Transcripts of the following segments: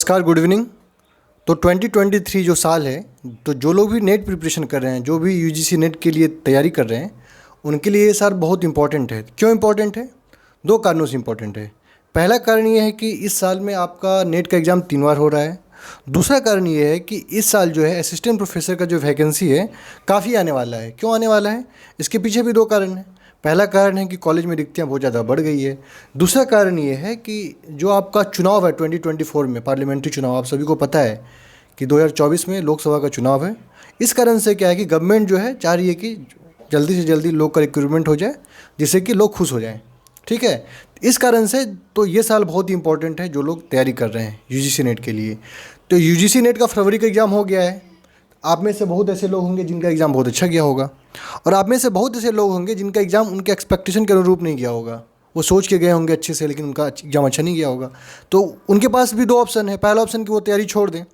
नमस्कार, good evening. तो 2023 जो साल है, तो जो लोग भी नेट प्रिपरेशन कर रहे हैं, जो भी यूजीसी नेट के लिए तैयारी कर रहे हैं, उनके लिए ये साल बहुत इंपॉर्टेंट है। क्यों इंपॉर्टेंट है? दो कारणों से इंपॉर्टेंट है। पहला कारण ये है कि इस साल में आपका नेट का एग्ज़ाम 3 बार हो रहा है। दूसरा कारण ये है कि इस साल जो है असिस्टेंट प्रोफेसर का जो वैकेंसी है काफ़ी आने वाला है। क्यों आने वाला है? इसके पीछे भी दो कारण हैं। पहला कारण है कि कॉलेज में रिक्तियाँ बहुत ज़्यादा बढ़ गई है। दूसरा कारण ये है कि जो आपका चुनाव है 2024 में, पार्लियामेंट्री चुनाव, आप सभी को पता है कि 2024 में लोकसभा का चुनाव है। इस कारण से क्या है कि गवर्नमेंट जो है चाह रही है कि जल्दी से जल्दी लोग का रिक्रूटमेंट हो जाए, जिससे कि लोग खुश हो जाएं। ठीक है, इस कारण से तो ये साल बहुत ही इंपॉर्टेंट है जो लोग तैयारी कर रहे हैं यूजीसी नेट के लिए। तो यूजीसी नेट का फरवरी का एग्ज़ाम हो गया है। आप में से बहुत ऐसे लोग होंगे जिनका एग्ज़ाम बहुत अच्छा गया होगा, और आप में से बहुत ऐसे लोग होंगे जिनका एग्ज़ाम उनके एक्सपेक्टेशन के अनुरूप नहीं गया होगा। वो सोच के गए होंगे अच्छे से, लेकिन उनका एग्ज़ाम अच्छा नहीं गया होगा। तो उनके पास भी दो ऑप्शन है। पहला ऑप्शन कि वो तैयारी छोड़ दें,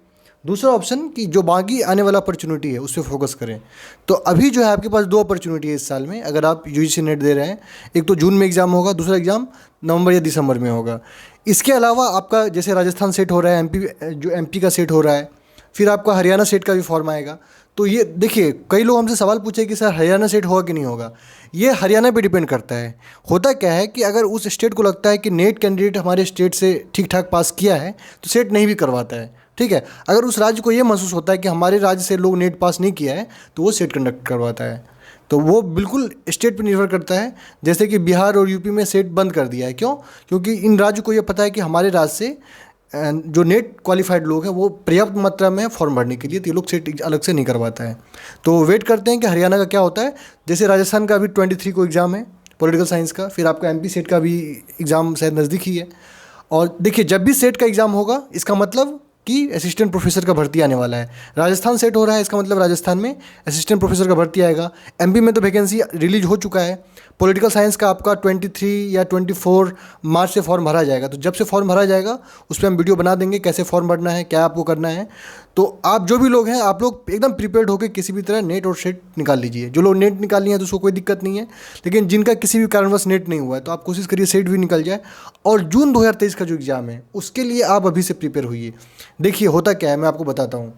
दूसरा ऑप्शन कि जो बाकी आने वाला अपॉर्चुनिटी है उस पर फोकस करें। तो अभी जो है आपके पास दो अपॉर्चुनिटी है इस साल में, अगर आप यूजीसी नेट दे रहे हैं। एक तो जून में एग्ज़ाम होगा, दूसरा एग्ज़ाम नवंबर या दिसंबर में होगा। इसके अलावा आपका जैसे राजस्थान सेट हो रहा है, एमपी का सेट हो रहा है, फिर आपका हरियाणा सेट का भी फॉर्म आएगा। तो ये देखिए, कई लोग हमसे सवाल पूछे कि सर हरियाणा सेट होगा कि नहीं होगा। ये हरियाणा पे डिपेंड करता है। होता क्या है कि अगर उस स्टेट को लगता है कि नेट कैंडिडेट हमारे स्टेट से ठीक ठाक पास किया है, तो सेट नहीं भी करवाता है। ठीक है, अगर उस राज्य को ये महसूस होता है कि हमारे राज्य से लोग नेट पास नहीं किया है, तो वो सेट कंडक्ट करवाता है। तो वो बिल्कुल स्टेट पे निर्भर करता है। जैसे कि बिहार और यूपी में सेट बंद कर दिया है। क्यों? क्योंकि इन राज्यों को ये पता है कि हमारे राज्य से जो नेट क्वालिफाइड लोग हैं वो पर्याप्त मात्रा में फॉर्म भरने के लिए, तो ये लोग सेट अलग से नहीं करवाता है। तो वेट करते हैं कि हरियाणा का क्या होता है। जैसे राजस्थान का अभी 23 को एग्ज़ाम है पॉलिटिकल साइंस का, फिर आपका एमपी सेट का भी एग्ज़ाम शायद नज़दीक ही है। और देखिए, जब भी सेट का एग्ज़ाम होगा, इसका मतलब कि असिस्टेंट प्रोफेसर का भर्ती आने वाला है। राजस्थान सेट हो रहा है, इसका मतलब राजस्थान में असिस्टेंट प्रोफेसर का भर्ती आएगा। एमपी में तो वैकेंसी रिलीज हो चुका है। पॉलिटिकल साइंस का आपका 23 या 24 मार्च से फॉर्म भरा जाएगा। तो जब से फॉर्म भरा जाएगा उस पर हम वीडियो बना देंगे, कैसे फॉर्म भरना है, क्या आपको करना है। तो आप जो भी लोग हैं, आप लोग एकदम प्रिपेयर्ड होकर किसी भी तरह नेट और सेट निकाल लीजिए। जो लोग नेट निकाल लिए हैं तो उसको कोई दिक्कत नहीं है, लेकिन जिनका किसी भी कारणवश नेट नहीं हुआ है, तो आप कोशिश करिए सेट भी निकल जाए। और जून 2023 का जो एग्ज़ाम है उसके लिए आप अभी से प्रिपेयर होइए। देखिए, होता क्या है मैं आपको बताता हूँ।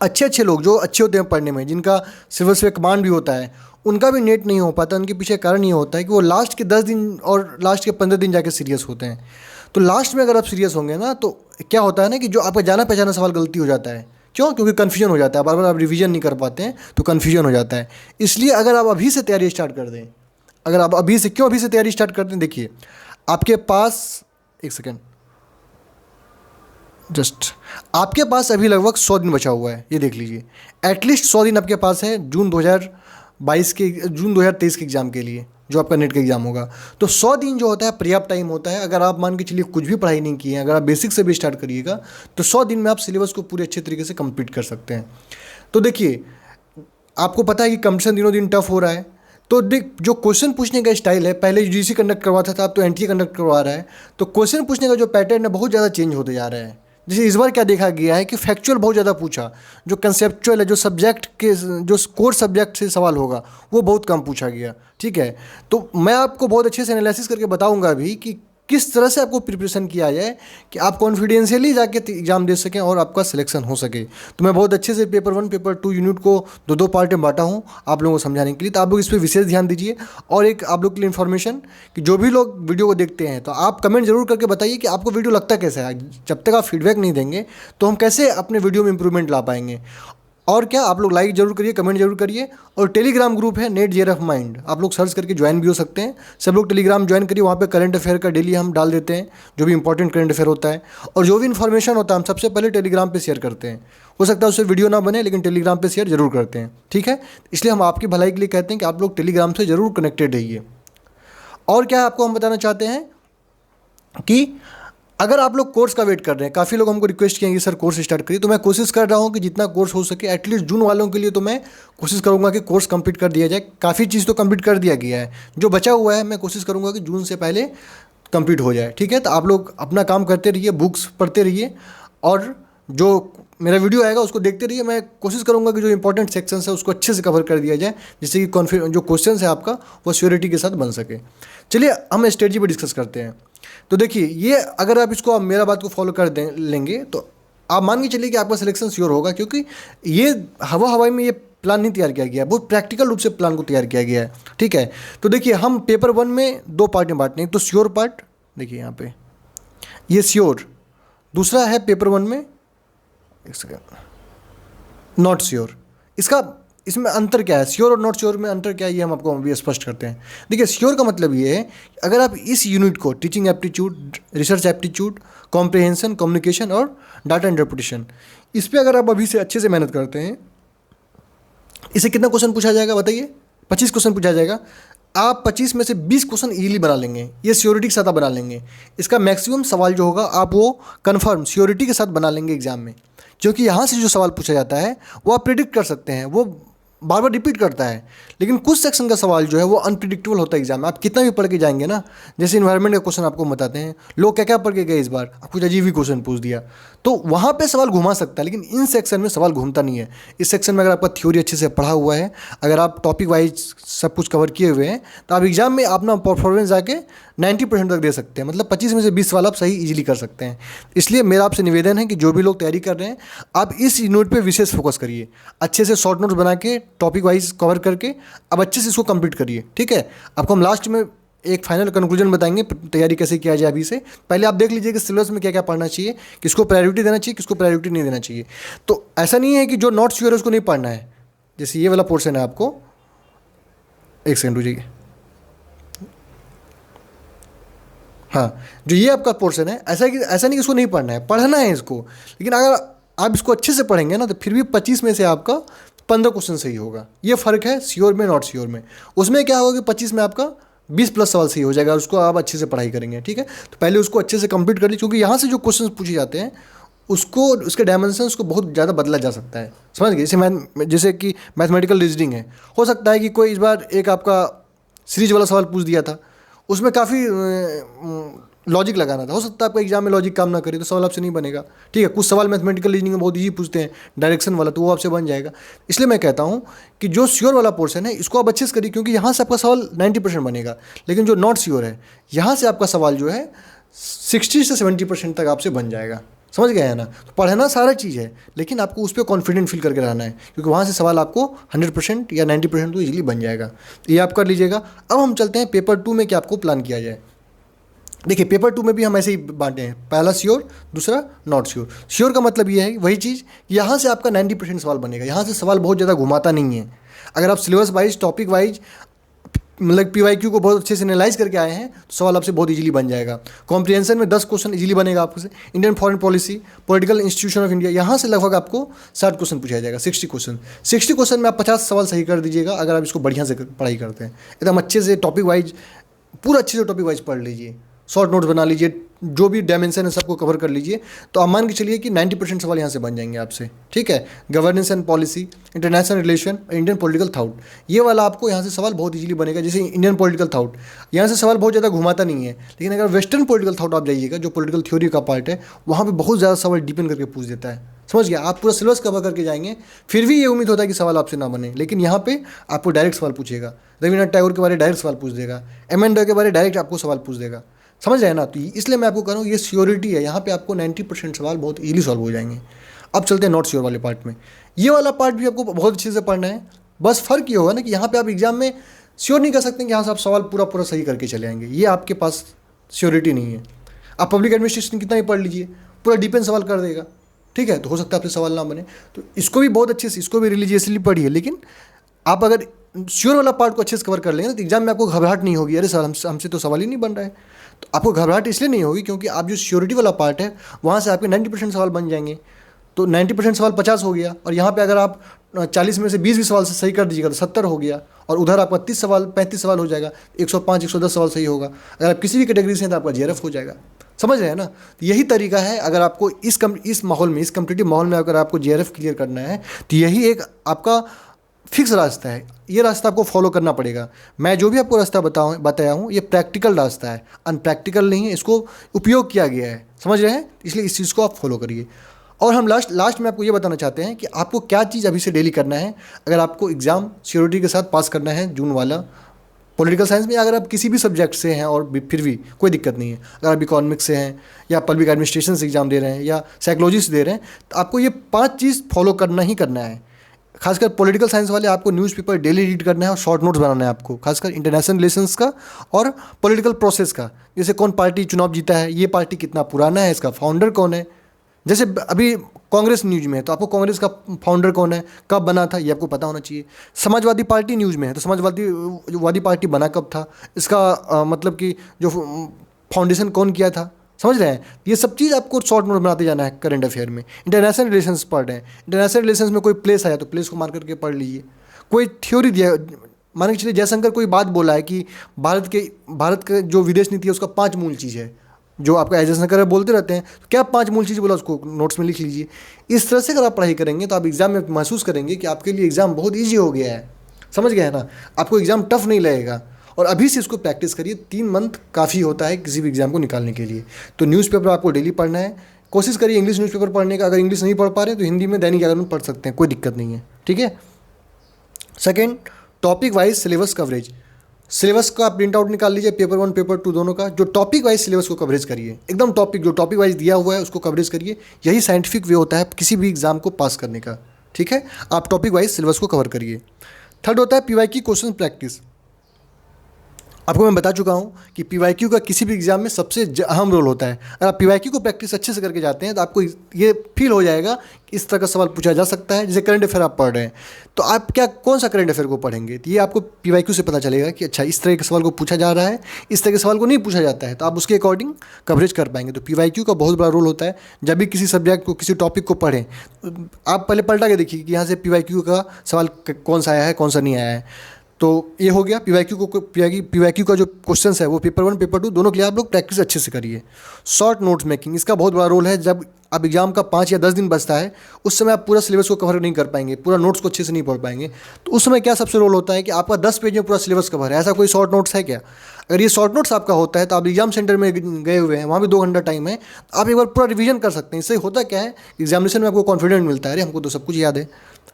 अच्छे अच्छे लोग जो अच्छे होते हैं पढ़ने में, जिनका सिविल से कमांड भी होता है, उनका भी नेट नहीं हो पाता। उनके पीछे कारण ये होता है कि वो लास्ट के 10 दिन और लास्ट के 15 दिन जाके सीरियस होते हैं। तो लास्ट में अगर आप सीरियस होंगे ना, तो क्या होता है ना कि जो आपका जाना पहचाना सवाल गलती हो जाता है। क्यों? क्योंकि कन्फ्यूजन हो जाता है, बार बार आप रिवीजन नहीं कर पाते हैं, तो कन्फ्यूजन हो जाता है। इसलिए अगर आप अभी से तैयारी स्टार्ट कर दें, अगर आप अभी से, क्यों अभी से तैयारी स्टार्ट कर दें? देखिए, आपके पास, एक सेकेंड, जस्ट आपके पास अभी लगभग 100 दिन बचा हुआ है। ये देख लीजिए, एटलीस्ट 100 दिन आपके पास है जून 2023 के एग्ज़ाम के लिए, जो आपका नेट का एग्ज़ाम होगा। तो 100 दिन जो होता है पर्याप्त टाइम होता है। अगर आप मान के चलिए कुछ भी पढ़ाई नहीं की है, अगर आप बेसिक से भी स्टार्ट करिएगा, तो 100 दिन में आप सिलेबस को पूरे अच्छे तरीके से कंप्लीट कर सकते हैं। तो देखिए, आपको पता है कि कंपटीशन दिनों दिन टफ हो रहा है। तो देख, जो क्वेश्चन पूछने का स्टाइल है, पहले यूजीसी कंडक्ट करवाता था, अब तो एनटीए कंडक्ट करवा रहा है। तो क्वेश्चन पूछने का जो पैटर्न है बहुत ज़्यादा चेंज होते जा रहा है। जैसे इस बार क्या देखा गया है कि फैक्चुअल बहुत ज़्यादा पूछा, जो कंसेप्चुअल है, जो सब्जेक्ट के, जो कोर सब्जेक्ट से सवाल होगा, वो बहुत कम पूछा गया। ठीक है, तो मैं आपको बहुत अच्छे से एनालिसिस करके बताऊंगा अभी कि किस तरह से आपको प्रिपरेशन किया जाए कि आप कॉन्फिडेंशियली जाके एग्ज़ाम दे सकें और आपका सिलेक्शन हो सके। तो मैं बहुत अच्छे से पेपर 1 पेपर 2 यूनिट को दो पार्ट में बांटा हूँ आप लोगों को समझाने के लिए। तो आप लोग इस पर विशेष ध्यान दीजिए। और एक आप लोग के लिए इन्फॉर्मेशन कि जो भी लोग वीडियो को देखते हैं, तो आप कमेंट जरूर करके बताइए कि आपको वीडियो लगता कैसा है। जब तक आप फीडबैक नहीं देंगे तो हम कैसे अपने वीडियो में इंप्रूवमेंट ला पाएंगे। और क्या, आप लोग लाइक जरूर करिए, कमेंट जरूर करिए। और टेलीग्राम ग्रुप है नेट जेआरएफ माइंड, आप लोग सर्च करके ज्वाइन भी हो सकते हैं। सब लोग टेलीग्राम ज्वाइन करिए, वहाँ पे करंट अफेयर का डेली हम डाल देते हैं, जो भी इंपॉर्टेंट करंट अफेयर होता है। और जो भी इन्फॉर्मेशन होता है हम सबसे पहले टेलीग्राम पे शेयर करते हैं। हो सकता है उससे वीडियो ना बने, लेकिन टेलीग्राम पे शेयर जरूर करते हैं। ठीक है, इसलिए हम आपकी भलाई के लिए कहते हैं कि आप लोग टेलीग्राम से ज़रूर कनेक्टेड रहिए। और क्या आपको हम बताना चाहते हैं कि अगर आप लोग कोर्स का वेट कर रहे हैं, काफ़ी लोग हमको रिक्वेस्ट किए कि सर कोर्स स्टार्ट करिए, तो मैं कोशिश कर रहा हूं कि जितना कोर्स हो सके, एटलीस्ट जून वालों के लिए तो मैं कोशिश करूंगा कि कोर्स कंप्लीट कर दिया जाए। काफ़ी चीज़ तो कंप्लीट कर दिया गया है, जो बचा हुआ है मैं कोशिश करूंगा कि जून से पहले कंप्लीट हो जाए। ठीक है, तो आप लोग अपना काम करते रहिए, बुक्स पढ़ते रहिए, और जो मेरा वीडियो आएगा उसको देखते रहिए। मैं कोशिश करूंगा कि जो इंपॉर्टेंट सेक्शंस है उसको अच्छे से कवर कर दिया जाए, जिससे कि जो क्वेश्चन है आपका वो श्योरिटी के साथ बन सके। चलिए हम स्ट्रेटजी पर डिस्कस करते हैं। तो देखिए ये अगर आप इसको, आप मेरा बात को फॉलो कर दें लेंगे तो आप मान के चलिए कि आपका सिलेक्शन श्योर होगा, क्योंकि ये हवाई में ये प्लान नहीं तैयार किया गया है, बहुत प्रैक्टिकल रूप से प्लान को तैयार किया गया है। ठीक है, तो देखिए हम पेपर 1 में 2 पार्ट में बांटते हैं। तो श्योर पार्ट देखिए यहाँ पे ये श्योर, दूसरा है पेपर 1 में, एक सेकेंड, नॉट श्योर। इसमें अंतर क्या है, श्योर और नॉट श्योर में अंतर क्या है, ये हम आपको अभी स्पष्ट करते हैं। देखिए श्योर का मतलब ये है अगर आप इस यूनिट को teaching aptitude, research aptitude, comprehension, communication और डाटा इंटरप्रिटेशन, इस पर अगर आप अभी से अच्छे से मेहनत करते हैं, इसे कितना क्वेश्चन पूछा जाएगा बताइए, 25 क्वेश्चन पूछा जाएगा। आप 25 में से 20 क्वेश्चन इजीली बना लेंगे, ये श्योरिटी के साथ आप बना लेंगे। इसका मैक्सिमम सवाल जो होगा आप वो कन्फर्म श्योरिटी के साथ बना लेंगे एग्जाम में, क्योंकि यहाँ से जो सवाल पूछा जाता है वो आप प्रिडिक्ट कर सकते हैं, वो बार बार रिपीट करता है। लेकिन कुछ सेक्शन का सवाल जो है वो अनप्रिडिक्टेबल होता है एग्जाम में। आप कितना भी पढ़ के जाएंगे ना, जैसे इन्वायरमेंट का क्वेश्चन आपको बताते हैं, लोग क्या क्या पढ़ के गए इस बार, आप कुछ अजीब ही क्वेश्चन पूछ दिया, तो वहाँ पे सवाल घुमा सकता है, लेकिन इन सेक्शन में सवाल घूमता नहीं है। इस सेक्शन में अगर आपका थ्योरी अच्छे से पढ़ा हुआ है, अगर आप टॉपिक वाइज सब कुछ कवर किए हुए हैं, तो आप एग्जाम में अपना परफॉर्मेंस जाके 90% तक दे सकते हैं। मतलब 25 में से 20 सवाल आप सही इजीली कर सकते हैं। इसलिए मेरा आपसे निवेदन है कि जो भी लोग तैयारी कर रहे हैं, आप इस यूनिट पे विशेष फोकस करिए, अच्छे से शॉर्ट नोट्स बना के टॉपिक वाइज कवर करके अब अच्छे से इसको कंप्लीट करिए। ठीक है, आपको हम लास्ट में एक फाइनल कंक्लूजन बताएंगे तैयारी कैसे किया जाए। अभी से पहले आप देख लीजिए कि सिलेबस में क्या क्या पढ़ना चाहिए, किसको प्रायोरिटी देना चाहिए, किसको प्रायोरिटी नहीं देना चाहिए। तो ऐसा नहीं है कि जो नॉट श्योर है उसको नहीं पढ़ना है। जैसे ये वाला पोर्शन है, आपको एक सेकंड रुकिए, हाँ, जो ये आपका पोर्शन है, ऐसा नहीं कि इसको नहीं पढ़ना है, पढ़ना है इसको। लेकिन अगर आप इसको अच्छे से पढ़ेंगे ना, तो फिर भी 25 में से आपका 15 क्वेश्चन सही होगा। ये फ़र्क है श्योर में नॉट श्योर में। उसमें क्या होगा कि 25 में आपका 20 प्लस सवाल सही हो जाएगा, उसको आप अच्छे से पढ़ाई करेंगे। ठीक है, तो पहले उसको अच्छे से कंप्लीट कर लीजिए, क्योंकि यहाँ से जो क्वेश्चन पूछे जाते हैं उसको, उसके डायमेंशंस को बहुत ज़्यादा बदला जा सकता है। समझ गए, जैसे कि मैथमेटिकल रीजनिंग है, हो सकता है कि कोई इस बार एक आपका सीरीज वाला सवाल पूछ दिया था, उसमें काफ़ी लॉजिक लगाना था, हो सकता है आपका एग्जाम में लॉजिक काम ना करे तो सवाल आपसे नहीं बनेगा। ठीक है, कुछ सवाल मैथमेटिकल रीजनिंग में बहुत ईजी पूछते हैं, डायरेक्शन वाला, तो वो आपसे बन जाएगा। इसलिए मैं कहता हूँ कि जो श्योर वाला पोर्शन है इसको आप अच्छे से करिए, क्योंकि यहाँ से आपका सवाल 90% बनेगा। लेकिन जो नॉट श्योर है, यहाँ से आपका सवाल जो है 60 से 70% तक आपसे बन जाएगा। समझ गए हैं ना। तो पढ़ना सारा चीज़ है, लेकिन आपको उस पर कॉन्फिडेंट फील करके रहना है, क्योंकि वहाँ से सवाल आपको 100% या 90% तो ईजिली बन जाएगा। तो ये आप कर लीजिएगा। अब हम चलते हैं पेपर 2 में क्या आपको प्लान किया जाए। देखिए पेपर 2 में भी हम ऐसे ही बांटे हैं, पहला श्योर, दूसरा नॉट श्योर। श्योर का मतलब ये है वही चीज़, यहाँ से आपका 90% सवाल बनेगा। यहाँ से सवाल बहुत ज़्यादा घुमाता नहीं है। अगर आप सिलेबस वाइज, टॉपिक वाइज, मतलब PYQ को बहुत अच्छे से एनालाइज करके आए हैं, तो सवाल आपसे बहुत इजीली बन जाएगा। कॉम्प्रिहेंशन में 10 क्वेश्चन इजीली बनेगा आपको से। Indian foreign policy, political institution of India, यहाँ से लगभग आपको 60 क्वेश्चन पूछा जाएगा, 60 क्वेश्चन। 60 क्वेश्चन में आप 50 सवाल सही कर दीजिएगा, अगर आप इसको बढ़िया से पढ़ाई करते हैं। एकदम अच्छे से टॉपिक वाइज, पूरा अच्छे से टॉपिक वाइज पढ़ लीजिए, शॉर्ट नोट्स बना लीजिए, जो भी डायमेंशन है सबको कवर कर लीजिए, तो आप मान के चलिए कि 90% सवाल यहाँ से बन जाएंगे आपसे। ठीक है, governance and policy, international relation, Indian political thought, ये वाला आपको यहाँ से सवाल बहुत इजीली बनेगा। जैसे इंडियन पॉलिटिकल थाउट, यहाँ से सवाल बहुत ज़्यादा घुमाता नहीं है, लेकिन अगर वेस्टर्न पॉलिटिकल थाउट आप जाइएगा, जो पॉलिटिकल थ्योरी का पार्ट है, वहाँ पर बहुत ज़्यादा सवाल डिपेंड करके पूछ देता है। समझ गया, आप पूरा सिलेबस कवर करके जाएंगे, फिर भी ये उम्मीद होता है कि सवाल आपसे ना बने, लेकिन यहाँ पे आपको डायरेक्ट सवाल पूछेगा। रविन्द्रनाथ टैगोर के बारे में डायरेक्ट सवाल पूछ देगा, M.N. के बारे में डायरेक्ट आपको सवाल पूछ देगा। समझ रहे हैं ना। तो इसलिए मैं आपको कह रहा हूँ ये श्योरिटी है, यहाँ पे आपको 90% सवाल बहुत इजीली सॉल्व हो जाएंगे। अब चलते हैं नॉट श्योर वाले पार्ट में। ये वाला पार्ट भी आपको बहुत अच्छे से पढ़ना है, बस फ़र्क ये होगा ना कि यहाँ पे आप एग्जाम में श्योर नहीं कर सकते कि यहाँ से आप सवाल पूरा पूरा सही करके चले आएंगे, ये आपके पास श्योरिटी नहीं है। आप पब्लिक एडमिनिस्ट्रेशन कितना भी पढ़ लीजिए, पूरा डिपेंड सवाल कर देगा। ठीक है, तो हो सकता है आपसे सवाल ना बने, तो इसको भी बहुत अच्छे से, इसको भी रिलीजियसली पढ़िए। लेकिन आप अगर श्योर वाला पार्ट को अच्छे से कवर कर लेंगे तो एग्जाम में आपको घबराहट नहीं होगी, अरे सर हमसे तो सवाल ही नहीं बन रहा है। तो आपको घबराहट इसलिए नहीं होगी क्योंकि आप जो श्योरिटी वाला पार्ट है वहाँ से आपके 90% सवाल बन जाएंगे। तो 90% सवाल 50 हो गया, और यहाँ पे अगर आप 40 में से 20 भी सवाल से सही कर दीजिएगा तो 70 हो गया, और उधर आपका 30 सवाल 35 सवाल हो जाएगा, 105 110 सवाल सही होगा। अगर आप किसी भी कैटेगरी से हैं तो आपका JRF हो जाएगा। समझ रहे हैं ना। तो यही तरीका है, अगर आपको इस माहौल में, इस कम्पिटिटिव माहौल में अगर आपको JRF क्लियर करना है, तो यही एक आपका फिक्स रास्ता है। ये रास्ता आपको फॉलो करना पड़ेगा। मैं जो भी आपको रास्ता बताया हूँ ये प्रैक्टिकल रास्ता है, अनप्रैक्टिकल नहीं है, इसको उपयोग किया गया है। समझ रहे हैं, इसलिए इस चीज़ को आप फॉलो करिए। और हम लास्ट में आपको ये बताना चाहते हैं कि आपको क्या चीज़ अभी से डेली करना है, अगर आपको एग्ज़ाम श्योरिटी के साथ पास करना है जून वाला पॉलिटिकल साइंस में अगर आप किसी भी सब्जेक्ट से हैं और फिर भी कोई दिक्कत नहीं है, अगर आप इकोनॉमिक्स से हैं या पब्लिक एडमिनिस्ट्रेशन से एग्जाम दे रहे हैं या साइकोलॉजी से दे रहे हैं, तो आपको ये 5 चीज़ फॉलो करना ही करना है। खासकर पॉलिटिकल साइंस वाले आपको न्यूज़पेपर डेली रीड करना है और शॉर्ट नोट्स बनाना है आपको, खासकर इंटरनेशनल रिलेशंस का और पॉलिटिकल प्रोसेस का। जैसे कौन पार्टी चुनाव जीता है, ये पार्टी कितना पुराना है, इसका फाउंडर कौन है। जैसे अभी कांग्रेस न्यूज़ में है तो आपको कांग्रेस का फाउंडर कौन है, कब बना था, ये आपको पता होना चाहिए। समाजवादी पार्टी न्यूज़ में है तो समाजवादी पार्टी बना कब था, इसका मतलब कि जो फाउंडेशन कौन किया था, समझ रहे हैं। ये सब चीज़ आपको शॉर्ट नोट बनाते जाना है करंट अफेयर में। इंटरनेशनल रिलेशंस पढ़ रहे हैं, इंटरनेशनल रिलेशंस में कोई प्लेस आया तो प्लेस को मार करके पढ़ लीजिए। कोई थ्योरी दिया, मान के चलिए जयशंकर कोई बात बोला है कि भारत के जो विदेश नीति है उसका 5 मूल चीज़ है, जो आपका जयशंकर बोलते रहते हैं, तो क्या 5 मूल चीज़ बोला उसको नोट्स में लिख लीजिए। इस तरह से अगर आप पढ़ाई करेंगे तो आप एग्ज़ाम में महसूस करेंगे कि आपके लिए एग्ज़ाम बहुत ईजी हो गया है, समझ गए हैं ना, आपको एग्ज़ाम टफ नहीं लगेगा। और अभी से इसको प्रैक्टिस करिए, 3 मंथ काफ़ी होता है किसी भी एग्ज़ाम को निकालने के लिए। तो न्यूज़पेपर आपको डेली पढ़ना है, कोशिश करिए इंग्लिश न्यूज़पेपर पढ़ने का। अगर इंग्लिश नहीं पढ़ पा रहे तो हिंदी में दैनिक जागरण पढ़ सकते हैं, कोई दिक्कत नहीं है, ठीक है। Second, topic wise syllabus coverage. Syllabus का आप प्रिंट आउट निकाल लीजिए, पेपर 1 पेपर 2 दोनों का, जो टॉपिक वाइज सिलेबस को कवरेज करिए, एकदम जो टॉपिक वाइज दिया हुआ है उसको कवरेज करिए। यही साइंटिफिक वे होता है किसी भी एग्जाम को पास करने का, ठीक है। आप टॉपिक वाइज सिलेबस को कवर करिए। थर्ड होता है पीवाईक्यू क्वेश्चन प्रैक्टिस। आपको मैं बता चुका हूँ कि पीवाईक्यू का किसी भी एग्जाम में सबसे अहम रोल होता है। अगर आप पीवाईक्यू को प्रैक्टिस अच्छे से करके जाते हैं तो आपको ये फील हो जाएगा कि इस तरह का सवाल पूछा जा सकता है। जैसे करंट अफेयर आप पढ़ रहे हैं तो आप कौन सा करंट अफेयर को पढ़ेंगे, तो ये आपको पीवाईक्यू से पता चलेगा कि अच्छा इस तरह के सवाल को पूछा जा रहा है, इस तरह के सवाल को नहीं पूछा जाता है, तो आप उसके अकॉर्डिंग कवरेज कर पाएंगे। तो पीवाईक्यू का बहुत बड़ा रोल होता है। जब भी किसी सब्जेक्ट को, किसी टॉपिक को पढ़ें, आप पहले पलटा के देखिए कि यहाँ से पीवाईक्यू का सवाल कौन सा आया है, कौन सा नहीं आया है। तो ये हो गया पीवाईक्यू का जो क्वेश्चंस है वो पेपर 1 पेपर 2 दोनों के लिए आप लोग प्रैक्टिस अच्छे से करिए। शॉर्ट नोट्स मेकिंग, इसका बहुत बड़ा रोल है। जब अब एग्जाम का 5 या 10 दिन बचता है, उस समय आप पूरा सिलेबस को कवर नहीं कर पाएंगे, पूरा नोट्स को अच्छे से नहीं पढ़ पाएंगे। तो उस समय क्या सबसे रोल होता है कि आपका 10 पेज में पूरा सिलेबस कवर है, ऐसा कोई शॉर्ट नोट्स है क्या। अगर ये शॉर्ट नोट्स आपका होता है तो आप एग्जाम सेंटर में गए हुए हैं, वहाँ भी 2 घंटा टाइम है, आप एक बार पूरा रिवीजन कर सकते हैं। इससे होता क्या है, एग्जामिनेशन में आपको कॉन्फिडेंट मिलता है, अरे हमको तो सब कुछ याद है,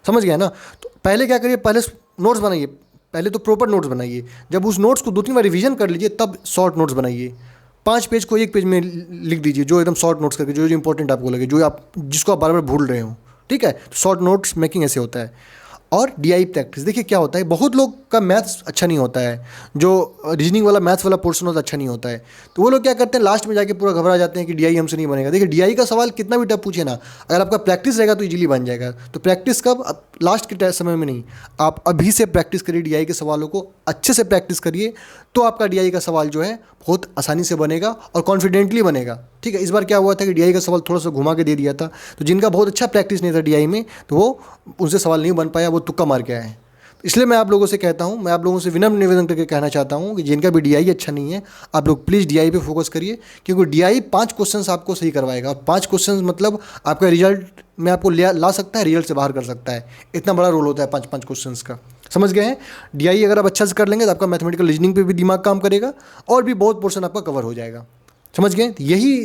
समझ गया ना। तो पहले क्या करिए, पहले नोट्स बनाइए, पहले तो प्रॉपर नोट्स बनाइए। जब उस नोट्स को 2-3 बार रिवीजन कर लीजिए तब शॉर्ट नोट्स बनाइए। 5 पेज को 1 पेज में लिख दीजिए, जो एकदम शॉर्ट नोट्स करके, जो इंपॉर्टेंट आपको लगे, जिसको आप बार बार भूल रहे हो, ठीक है। शॉर्ट नोट्स मेकिंग ऐसे होता है। और डीआई प्रैक्टिस, देखिए क्या होता है, बहुत लोग का मैथ्स अच्छा नहीं होता है, जो रीजनिंग वाला मैथ्स वाला पोर्शन होता है अच्छा नहीं होता है, तो वो लोग क्या करते हैं, लास्ट में जाके पूरा घबरा जाते हैं कि डीआई हमसे नहीं बनेगा। देखिए डीआई का सवाल कितना भी टफ पूछे ना, अगर आपका प्रैक्टिस रहेगा तो इजीली बन जाएगा। तो प्रैक्टिस कब, अब लास्ट के समय में नहीं, आप अभी से प्रैक्टिस करिए, डीआई के सवालों को अच्छे से प्रैक्टिस करिए, तो आपका डीआई का सवाल जो है बहुत आसानी से बनेगा और कॉन्फिडेंटली बनेगा, ठीक है। इस बार क्या हुआ था कि डीआई का सवाल थोड़ा सा घुमा के दे दिया था, तो जिनका बहुत अच्छा प्रैक्टिस नहीं था डीआई में, तो वो उनसे सवाल नहीं बन पाया, वो तुक्का मार के आए हैं। इसलिए मैं आप लोगों से कहता हूं, मैं आप लोगों से विनम्र निवेदन करके कहना चाहता हूं कि जिनका भी डीआई अच्छा नहीं है, आप लोग प्लीज़ डीआई पे फोकस करिए, क्योंकि डीआई 5 क्वेश्चंस आपको सही करवाएगा। और 5 क्वेश्चंस मतलब आपका रिजल्ट में आपको ला सकता है, रिजल्ट से बाहर कर सकता है। इतना बड़ा रोल होता है 5 क्वेश्चंस का, समझ गए हैं। डीआई अगर आप अच्छा से कर लेंगे तो आपका मैथमेटिकल रीजनिंग पे भी दिमाग काम करेगा और भी बहुत पोर्शन आपका कवर हो जाएगा, समझ गए। तो यही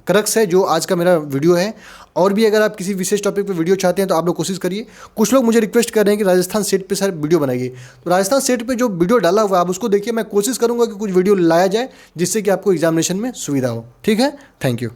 क्रक्स है जो आज का मेरा वीडियो है। और भी अगर आप किसी विशेष टॉपिक पे वीडियो चाहते हैं तो आप लोग कोशिश करिए। कुछ लोग मुझे रिक्वेस्ट कर रहे हैं कि राजस्थान स्टेट पे सर वीडियो बनाइए, तो राजस्थान स्टेट पे जो वीडियो डाला हुआ है आप उसको देखिए। मैं कोशिश करूंगा कि कुछ वीडियो लाया जाए जिससे कि आपको एग्जामिनेशन में सुविधा हो, ठीक है। Thank you.